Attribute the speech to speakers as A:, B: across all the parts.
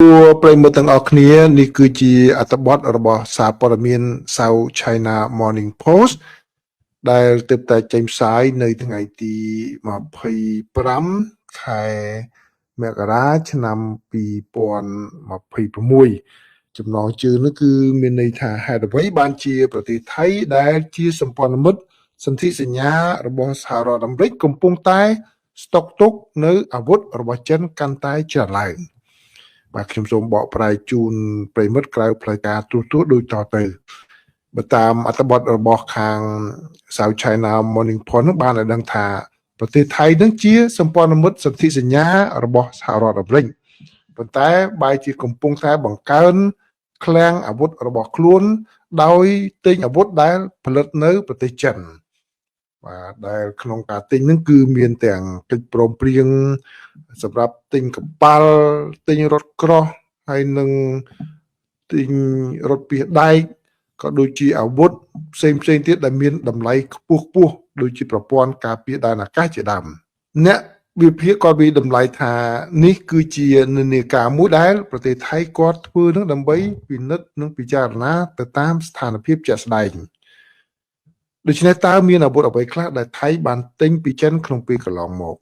A: ប្រិយមិត្តទាំងអស់គ្នានេះគឺជាអត្ថបទរបស់សារព័ត៌មាន South China Morning Post ដែលទើបតែចេញផ្សាយនៅថ្ងៃទី25ខែមករាឆ្នាំ2026ចំណងជើងនោះគឺមានន័យថាហេតុអ្វីបានជាប្រទេសថៃដែលជាសម្ព័ន្ធមិត្តសន្ធិសញ្ញារបស់សហរដ្ឋអាមេរិកកំពុងតែស្តុកទុកនៅអាវុធរបស់ចិនកាន់តែច្រើនឡើងបាទខ្ញុំសូមបកប្រែជូនប្រិមិត្តក្រៅផ្លូវការទូទៅដូចតទៅបើតាមអត្ថបទរបស់ខាង South China Morning Post នឹងបានឲ្យដឹងថាប្រទេសថៃនឹងជាសម្ព័ន្ធមិត្តសន្ធិសញ្ញារបស់សហរដ្ឋអាមេរិកប៉ុន្តែបែរជាកំពុងតែបង្កើនឃ្លាំងអាវុធរបស់ខ្លួនដោយទិញអាវុធដែលផលិតនៅប្រទេសចិនបាទដែលក្នុងការទិញហ្នឹងគឺមានទាំងកិច្ចព្រមព្រៀងសម្រាប់ទិញកប៉ាល់ទិញរថក្រោះហើយនឹងទិញរថពាសដែកក៏ដូចជាអាវុធផ្សេងទៀតដែលមានតម្លៃខ្ពស់ដូចជាប្រព័ន្ធការពារដែនអាកាសជាដើមអ្នកវិភាគក៏មានតម្លៃថានេះគឺជានិន្នាការមួយដែលប្រទេសថៃគាត់ធ្វើនឹងដើម្បីពិនិត្យនិងពិចារណាទៅតាមស្ថានភាពជាក់ស្ដែងដូច្នេះតើមានអាវុធអ្វីខ្លះដែលថៃបានទិញពីចិនក្នុងពេលកន្លងមក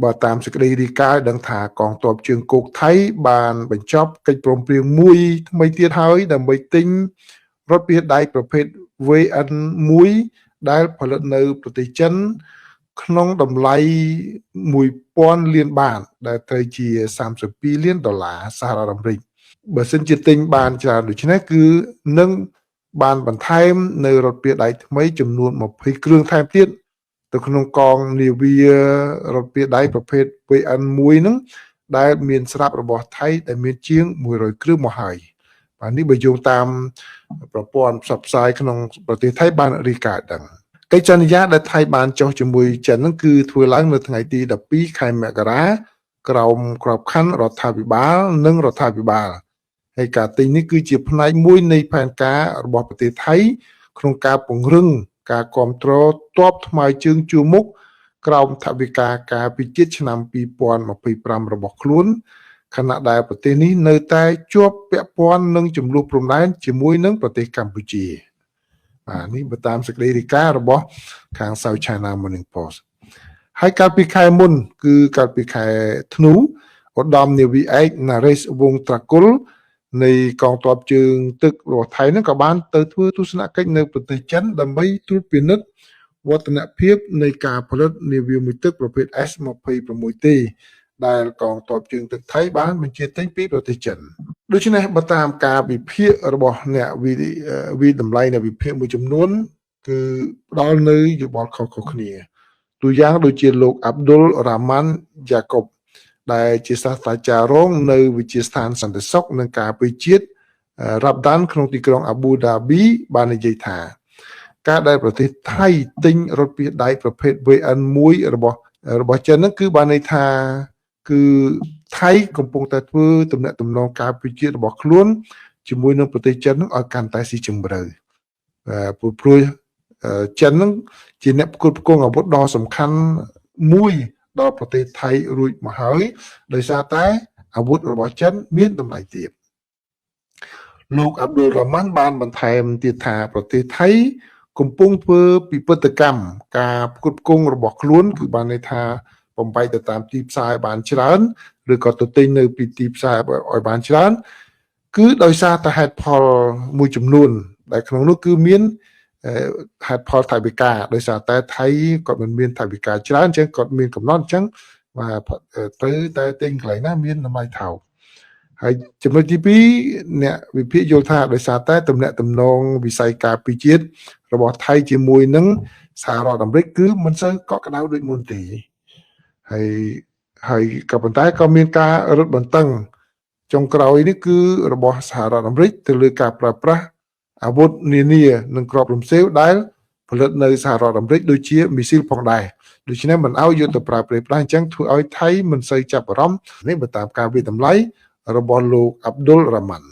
A: បើតាមសេចក្តីរាយការណ៍ដឹងថាកងទ័ពជើងគោកថៃបានបញ្ចប់កិច្ចព្រមព្រៀងមួយថ្មីទៀតហើយដើម្បីទិញរថពាសដែកប្រភេទ VN1 ដែលផលិតនៅប្រទេសចិនក្នុងតម្លៃ1000លានបាតដែលត្រូវជា32លានដុល្លារសហរដ្ឋអាមេរិកបើសិនជាទិញបានច្រើនដូច្នេះគឺនឹងបានបន្ថែមនៅរថពាសដែកថ្មីចំនួន20គ្រឿងថែមទៀតទៅក្នុងកងនាវារថពាសដែកប្រភេទ VN1 ហ្នឹងដែលមានស្រាប់របស់ថៃដែលមានជាង100គ្រឿងមកហើយបាទនេះបើយោងតាមប្រព័ន្ធផ្សព្វផ្សាយក្នុងប្រទេសថៃបានរាយការណ៍ដឹងកិច្ចសន្យាដែលថៃបានចុះជាមួយចិនហ្នឹងគឺធ្វើឡើងនៅថ្ងៃទី12ខែមករាក្រោមក្របខ័ណ្ឌរដ្ឋាភិបាលនិងរដ្ឋាភិបាលហើយការទិញនេះគឺជាផ្នែកមួយនៃផែនការរបស់ប្រទេសថៃក្នុងការពង្រឹងការគ្រប់គ្រងទ័ពថ្មើរជើងជួរមុខក្រោមថវិកាការពិជាតិឆ្នាំ2025របស់ខ្លួនខណៈដែលប្រទេសនេះនៅតែជាប់ពាក់ព័ន្ធនឹងចំនួនព្រំដែនជាមួយនឹងប្រទេសកម្ពុជានេះបើតាមសេចក្តីរាយការណ៍របស់ខាង South China Morning Post ហើយកាលពីខែមុនគឺកាលពីខែធ្នូឧត្តមនាវីឯកណារេសវងត្រាគុលនៃកងទ័ពជើងទឹករបស់ថៃហ្នឹងក៏បានទៅធ្វើទស្សនកិច្ចនៅប្រទេសចិនដើម្បីត្រួតពិនិត្យវឌ្ឍនភាពនៃការផលិតនាវាមួយទឹកប្រភេទ S26T ដែលកងទ័ពជើងទឹកថៃបានបញ្ជាទិញពីប្រទេសចិនដូច្នេះបើតាមការវិភាគរបស់អ្នកវិតម្លៃអ្នកវិភាគមួយចំនួនគឺផ្ដល់នៅយោបល់ខុសៗគ្នាទូយ៉ាងដូចជាលោកអាប់ឌុលរ៉ាម៉ាន់យ៉ាកុបដែលជាសាស្ត្រាចារ្យរងនៅវិទ្យាស្ថានសន្តិសុខនិងការពារជាតិរ៉ាប់ដានក្នុងទីក្រុងអាប៊ូដាប៊ីបាននិយាយថាការដែលប្រទេសថៃទិញរថពាសដែកប្រភេទ VN1 របស់ចិនហ្នឹងគឺបានន័យថាគឺថៃកំពុងតែធ្វើទំនាក់ទំនងការពារជាតិរបស់ខ្លួនជាមួយនឹងប្រទេសចិនហ្នឹងឲ្យកាន់តែស៊ីជម្រៅព្រោះចិនហ្នឹងជាអ្នកផ្គត់ផ្គង់អាវុធដ៏សំខាន់មួយដល់ប្រទេសថៃរួចមកហើយដោយសារតែអាវុធរបស់ចិនមានតម្លៃទាបលោកអាប់ឌុលរ៉ាម៉ាន់បានបន្ថែមទៀតថាប្រទេសថៃកំពុងធ្វើពិពិធកម្មការផ្គត់ផ្គង់របស់ខ្លួនគឺបានន័យថាបំបែកទៅតាមទីផ្សារបានច្រើនឬក៏ទៅទិញនៅពីទីផ្សារឲ្យបានច្រើនគឺដោយសារតែហេតុផលមួយចំនួនដែលក្នុងនោះគឺមានហេតុផលថវិកាដោយសារតែថៃគាត់មិនមានថវិកាច្រើនអញ្ចឹងគាត់មានកំណត់អញ្ចឹងបាទទៅតែទិញកន្លែងណាមានតម្លៃថោកហើយចំណុចទី2អ្នកវិភាគយល់ថាដោយសារតែទំនាក់ទំនងវិស័យការពារជាតិរបស់ថៃជាមួយនឹងសហរដ្ឋអាមេរិកគឺមិនសូវកក់ក្ដៅដូចមុនទេហើយក៏ប៉ុន្តែក៏មានការរឹតបន្តឹងចុងក្រោយនេះគឺរបស់សហរដ្ឋអាមេរិកទៅលើការប្រើប្រាស់អាវុធនានានិងគ្រាប់រំសេវដែលផលិតនៅសហរដ្ឋអាមេរិកដូចជាមីស៊ីលផងដែរដូច្នេះមិនឲ្យយកទៅប្រើប្រាស់អញ្ចឹងធ្វើឲ្យថៃមិនសូវចាប់អារម្មណ៍នេះបើតាមការវិតម្លៃរបស់លោកអាប់ឌុលរ៉ាម៉ាន់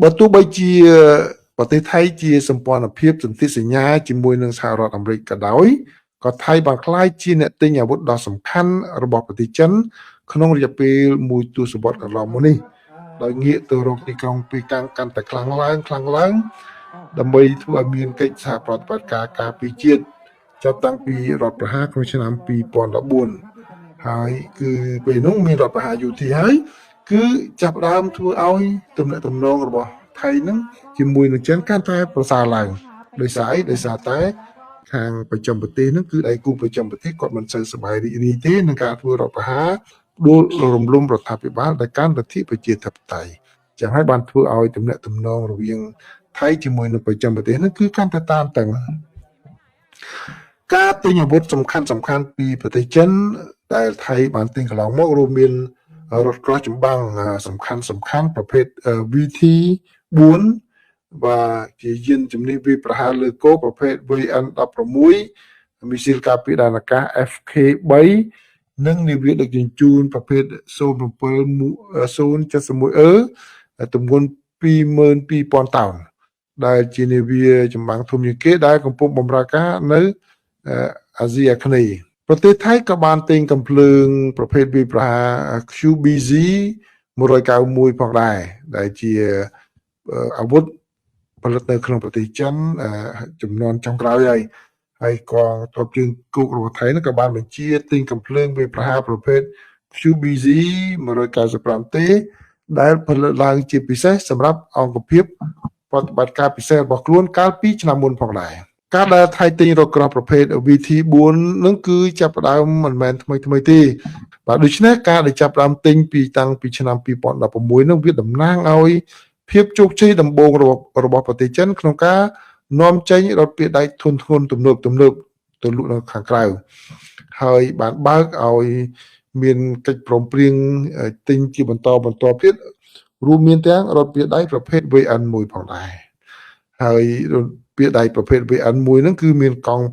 A: បើទោះបីជាប្រទេសថៃជាសម្ព័ន្ធភាពសន្ធិសញ្ញាជាមួយនឹងសហរដ្ឋអាមេរិកក៏ដោយក៏ថៃបានក្លាយជាអ្នកទិញអាវុធដ៏សំខាន់របស់ប្រទេសចិន ក្នុងរយៈពេលមួយទសវត្សរ៍កន្លងមកនេះដោយងាកទៅរកទីក្រុងពីកាំងកាន់តែខ្លាំងឡើងដើម្បីធ្វើឲ្យមានកិច្ចសហប្រតិបត្តិការការពារជាតិចាប់តាំងពីរដ្ឋប្រហារក្នុងឆ្នាំ2014ហើយគឺពេលនោះមានរដ្ឋប្រហារយោធាហើយគឺចាប់ផ្ដើមធ្វើឲ្យទំនាក់ទំនងរបស់ថៃនឹងជាមួយនឹងចិនកាន់តែប្រសើរឡើងដោយសារតែខាងប្រចាំប្រទេសហ្នឹងគឺដៃគូប្រចាំប្រទេសគាត់មិនសូវសប្បាយរីករាយទេនឹងការធ្វើរដ្ឋប្រហារដួលរំលំរដ្ឋាភិបាលដែលកាន់លទ្ធិប្រជាធិបតេយ្យចឹងហើយបានធ្វើឲ្យទំនាក់ទំនងរវាងថៃជាមួយនឹងប្រចាំប្រទេសហ្នឹងគឺកាន់តែតានតឹងការទិញអាវុធសំខាន់ពីប្រទេសចិនដែលថៃបានទិញកន្លងមករួមមានរថក្រោះចម្បាំងសំខាន់ប្រភេទ VT4 vàជាយានជំនិះវាប្រហារលើគោកប្រភេទ VN16 មីស៊ីលការពារដែនអាកាស FK3 និងនាវាដឹកជញ្ជូនប្រភេទ 071E ទម្ងន់ 22,000 តោនដែលជានាវាចម្បាំងធំជាងគេដែលកំពុងបម្រើការនៅអាស៊ីអាគ្នេយ៍ប្រទេសថៃក៏បានទិញកាំភ្លើងប្រភេទវាប្រហារ QBZ 191ផងដែរដែលជាអាវុធផលិតនៅក្នុងប្រទេសចិនចំនួនចុងក្រោយហើយកងទ័ពជើងគោករបស់ថៃក៏បានបញ្ជាទិញកាំភ្លើងវាប្រហារប្រភេទ QBZ 195ទេដែលផលិតឡើងជាពិសេសសម្រាប់អង្គភាពប្រតិបត្តិការពិសេសរបស់ខ្លួនកាលពីឆ្នាំមុនផងដែរការដែលថៃទិញរថក្រោះប្រភេទ VT4 នឹងគឺចាប់ផ្ដើមមិនមែនថ្មីទេបាទដូច្នេះការដែលចាប់ផ្ដើមទិញតាំងពីឆ្នាំ2016នឹងវាតំណាងឲ្យភាពជោគជ័យដំបូងរបស់ប្រទេសចិនក្នុងការនាំចេញរថពាដៃធុនធ្ងន់ទំនើបទៅលក់នៅខាងក្រៅហើយបានបើកឲ្យមានកិច្ចព្រមព្រៀងទិញជាបន្តទៀតរួមមានទាំងរថពាដៃប្រភេទ VN1 ផងដែរហើយរថពាដៃប្រភេទ VN1 ហ្នឹងគឺមានកង់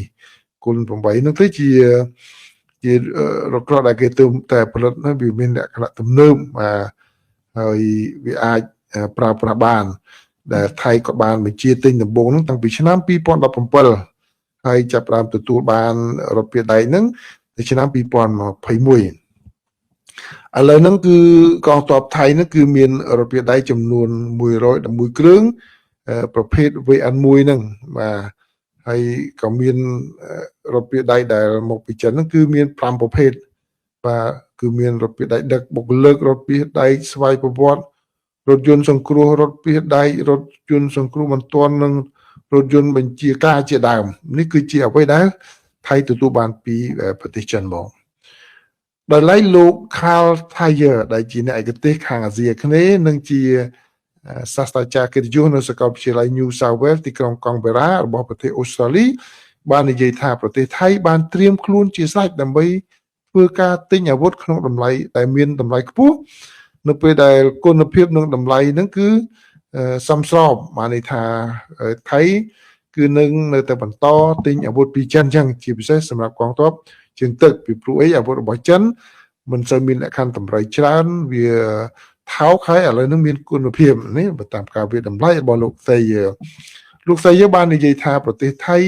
A: 8គុណ8ហ្នឹងទៅជារថក្រោះដែលគេតែផលិតហ្នឹងវាមានលក្ខណៈទំនើបហើយវាអាចប្រើប្រាស់បានដែលថៃក៏បានបញ្ជាទិញដំបូងហ្នឹងតាំងពីឆ្នាំ2017ហើយចាប់ផ្ដើមទទួលបានរថពាដៃហ្នឹងនៅឆ្នាំ2021ឥឡូវហ្នឹងគឺកងទ័ពថៃហ្នឹងគឺមានរថពាដៃចំនួន111គ្រឿងប្រភេទ VN1 ហ្នឹងបាទហើយក៏មានរថពាដៃដែលមកពីចិនហ្នឹងគឺមាន5ប្រភេទបាទគឺមានរថពាដៃដឹកបុគ្គលិករថពាដៃស្វ័យប្រវត្តិរថយន្តសង្គ្រោះរថពាដៃរថយន្តសង្គ្រោះបន្ទាន់និងរថយន្តបញ្ជាការជាដើមនេះគឺជាអ្វីដែលថៃទទួលបានពីប្រទេសចិនមកដោយឡែកលោក Carl Thayer ដែលជាអ្នកឯកទេសខាងអាស៊ីអាគ្នេយ៍និងជាសាស្ត្រាចារ្យកិត្តិយសនៅសាកលវិទ្យាល័យ New South Wales ទីក្រុងកង់បេរ៉ារបស់ប្រទេសអូស្ត្រាលីបាននិយាយថាប្រទេសថៃបានត្រៀមខ្លួនជាស្រេចដើម្បីធ្វើការទិញអាវុធក្នុងតម្លៃដែលមានតម្លៃខ្ពស់នៅពេលដែលគុណភាពនិងតម្លៃហ្នឹងគឺសមស្របបានន័យថាថៃគឺនឹងនៅតែបន្តទិញអាវុធពីចិនចឹងជាពិសេសសម្រាប់កងទ័ពជើងទឹកពីព្រោះអីអាវុធរបស់ចិនមិនសូវមានលក្ខខណ្ឌតម្លៃច្រើនវាថោកហើយឥឡូវនេះមានគុណភាពនេះបើតាមការវិតម្លៃរបស់លោកស្រីបាននិយាយថាប្រទេសថៃ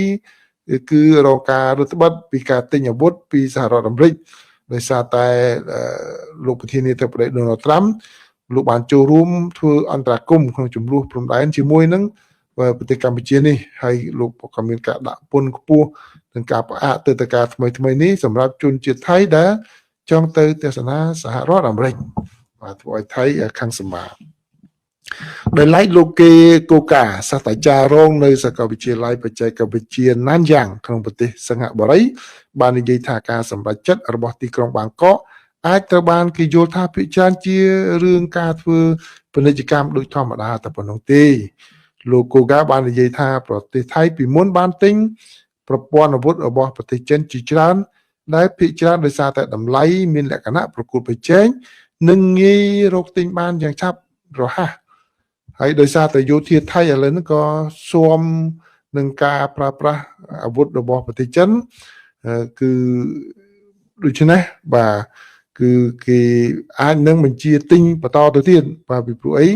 A: គឺរកការរឹតបន្តឹងពីការទិញអាវុធពីសហរដ្ឋអាមេរិកដោយសារតែលោកប្រធានាធិបតី Donald Trump លោកបានចូលរួមធ្វើអន្តរាគមន៍ក្នុងចំនួនព្រំដែនជាមួយនឹងប្រទេសកម្ពុជានេះហើយលោកក៏មានការដាក់ពន្ធខ្ពស់និងការផ្អាកទិដ្ឋាការថ្មីនេះសម្រាប់ជនជាតិថៃដែលចង់ទៅទស្សនាសហរដ្ឋអាមេរិកបាទធ្វើឲ្យថៃខាងសម្បាដោយឡែកលោកគេកូកាសាស្ត្រាចារ្យរងនៅសាកលវិទ្យាល័យបច្ចេកវិទ្យាណានយ៉ាងក្នុងប្រទេសសិង្ហបុរីបាននិយាយថាការសម្រេចចិត្តរបស់ទីក្រុងបាងកកអាចត្រូវបានគេយល់ថាភាគច្រើនជារឿងការធ្វើពាណិជ្ជកម្មដូចធម្មតាតែប៉ុណ្ណោះទេលោកកូកាបាននិយាយថាប្រទេសថៃពីមុនបានទិញប្រព័ន្ធអាវុធរបស់ប្រទេសចិនជាច្រើនដែលភាគច្រើនដោយសារតែតម្លៃមានលក្ខណៈប្រកួតប្រជែងនិងងាយរកទិញបានយ៉ាងឆាប់រហ័សហើយដោយសារតែយោធាថៃឥឡូវនេះក៏ស៊ាំនឹងការប្រើប្រាស់អាវុធរបស់ប្រទេសចិនគឺដូច្នេះបាទគឺគេអាចនឹងបញ្ជាទិញបន្តទៅទៀតបាទពីព្រោះអី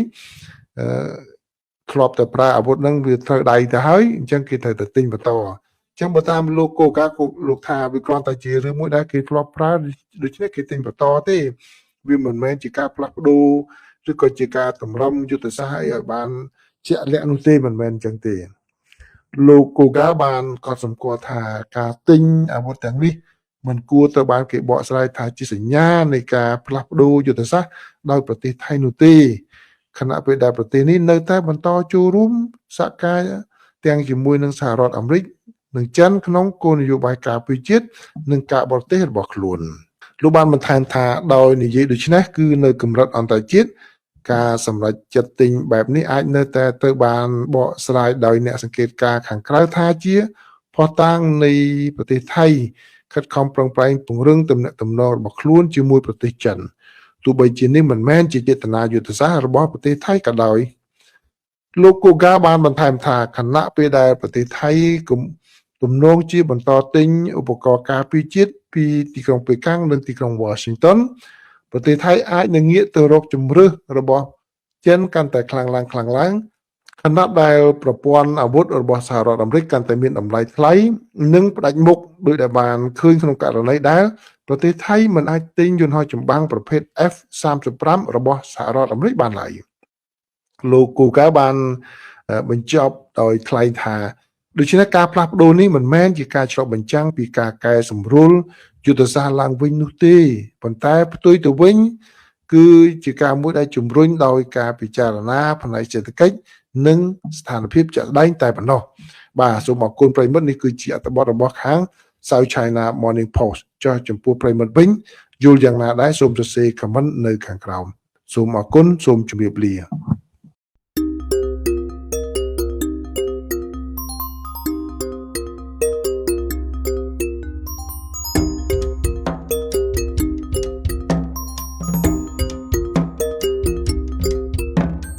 A: ធ្លាប់តែប្រើអាវុធហ្នឹងវាត្រូវដៃទៅហើយអញ្ចឹងគេត្រូវតែទិញបន្ត ចឹងបើតាមលោកគោលការណ៍លោកថាវាគ្រាន់តែជារឿងមួយដែលគេធ្លាប់ប្រើដូច្នេះគេទិញបន្តទេវាមិនមែនជាការផ្លាស់ប្ដូរឬក៏ជាការតម្រឹមយុទ្ធសាស្ត្រឲ្យបានជាក់លាក់នោះទេមិនមែនចឹងទេលោកគូកាបានកត់សម្គាល់ថាការទិញអាវុធទាំងនេះមិនគួរត្រូវបានគេបកស្រាយថាជាសញ្ញានៃការផ្លាស់ប្ដូរយុទ្ធសាស្ត្រដោយប្រទេសថៃនោះទេខណៈពេលដែលប្រទេសនេះនៅតែបន្តចូលរួមសហការទាំងជាមួយនឹងសហរដ្ឋអាមេរិកនិងចិនក្នុងគោលនយោបាយការពារជាតិនិងការបរទេសរបស់ខ្លួនលោកបានបន្ថែមថាដោយនិយាយដូច្នេះគឺនៅកម្រិតអន្តរជាតិការសម្រេចចិត្តទិញបែបនេះអាចនៅតែត្រូវបានបកស្រាយដោយអ្នកសង្កេតការណ៍ខាងក្រៅថាជាភស្តុតាងនៃប្រទេសថៃខិតខំប្រឹងប្រែងពង្រឹងទំនាក់ទំនងរបស់ខ្លួនជាមួយប្រទេសចិនទោះបីជានេះមិនមែនជាចេតនាយុទ្ធសាស្ត្ររបស់ប្រទេសថៃក៏ដោយលោកគូកាបានបន្ថែមថាខណៈពេលដែលប្រទេសថៃទំនងជាបន្តទិញឧបករណ៍ការពារជាតិពីទីក្រុងប៉េកាំងនិងទីក្រុង Washington ប្រទេសថៃអាចនឹងងាកទៅរកជំរឿសរបស់ចិនកាន់តែខ្លាំងឡើងខណៈដែលប្រព័ន្ធអាវុធរបស់សហរដ្ឋអាមេរិកកាន់តែមានតម្លៃថ្លៃនិងផ្ដាច់មុខដោយដែលបានឃើញក្នុងករណីដែលប្រទេសថៃមិនអាចទិញយន្តហោះចម្បាំងប្រភេទ F-35 របស់សហរដ្ឋអាមេរិកបានឡើយលោកគូកាបានបញ្ចប់ដោយថ្លែងថាដូច្នេះការផ្លាស់ប្ដូរនេះមិនមែនជាការឆ្លុះបញ្ចាំងពីការកែសម្រួលយុទ្ធសាស្ត្រឡើងវិញនោះទេប៉ុន្តែផ្ទុយទៅវិញគឺជាការមួយដែលជំរុញដោយការពិចារណាផ្នែកសេដ្ឋកិច្ចនិងស្ថានភាពជាក់ស្ដែងតែប៉ុណ្ណោះបាទសូមអរគុណប្រិយមិត្តនេះគឺជាអត្ថបទរបស់ខាង South China Morning Post ចុះចំពោះប្រិយមិត្តវិញយល់យ៉ាងណាដែរសូមសរសេរ comment នៅខាងក្រោមសូមអរគុណសូមជម្រាបលា